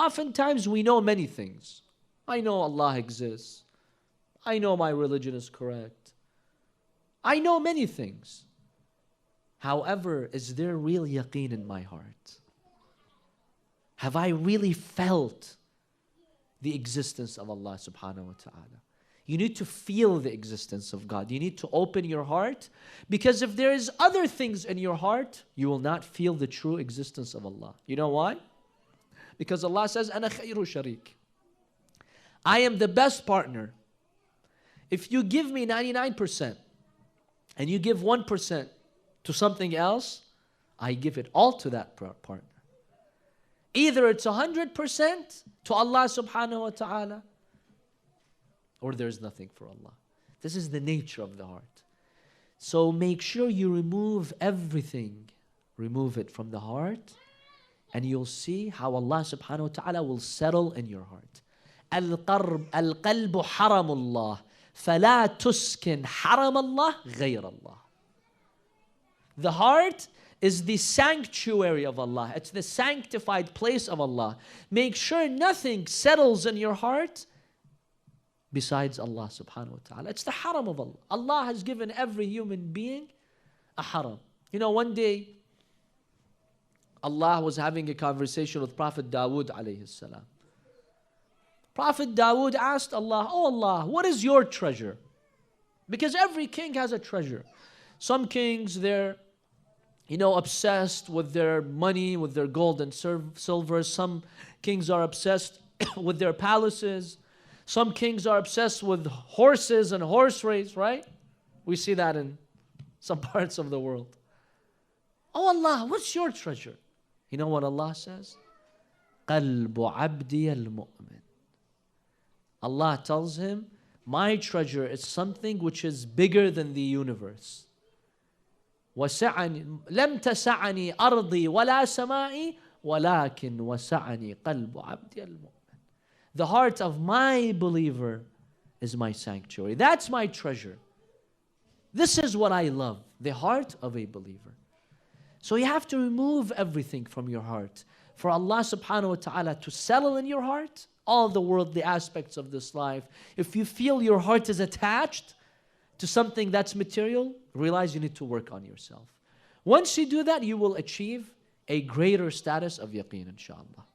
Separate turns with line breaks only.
oftentimes we know many things. I know Allah exists. I know my religion is correct. I know many things. However, is there real yaqeen in my heart? Have I really felt the existence of Allah subhanahu wa ta'ala? You need to feel the existence of God. You need to open your heart, because if there is other things in your heart, you will not feel the true existence of Allah. You know why? Because Allah says, أَنَا خَيْرُ شَرِيكٍ. I am the best partner. If you give me 99% and you give 1% to something else, I give it all to that partner. Either it's 100% to Allah subhanahu wa ta'ala, or there's nothing for Allah. This is the nature of the heart. So make sure you remove everything. Remove it from the heart, and you'll see how Allah subhanahu wa ta'ala will settle in your heart. القلب حرم الله فلا تسكن حرم الله غير الله. The heart is the sanctuary of Allah. It's the sanctified place of Allah. Make sure nothing settles in your heart besides Allah subhanahu wa ta'ala. It's the haram of Allah. Allah has given every human being a haram. You know, one day Allah was having a conversation with Prophet Dawood alayhi salam. Prophet Dawood asked Allah, "Oh Allah, what is your treasure?" Because every king has a treasure. Some kings, they're obsessed with their money, with their gold and silver. Some kings are obsessed with their palaces. Some kings are obsessed with horses and horse race, right? We see that in some parts of the world. Oh Allah, what's your treasure? You know what Allah says? قَلْبُ عَبْدِيَ الْمُؤْمِنِ. Allah tells him, my treasure is something which is bigger than the universe. وَسَعَنِي لَمْ تَسَعَنِي أَرْضِي وَلَا سَمَائِي وَلَكِنْ وَسَعَنِي قَلْبُ عَبْدِيَ الْمُؤْمِنِ. The heart of my believer is my sanctuary. That's my treasure. This is what I love, the heart of a believer. So you have to remove everything from your heart for Allah subhanahu wa ta'ala to settle in your heart all the worldly aspects of this life. If you feel your heart is attached to something that's material, realize you need to work on yourself. Once you do that, you will achieve a greater status of yaqeen, inshallah.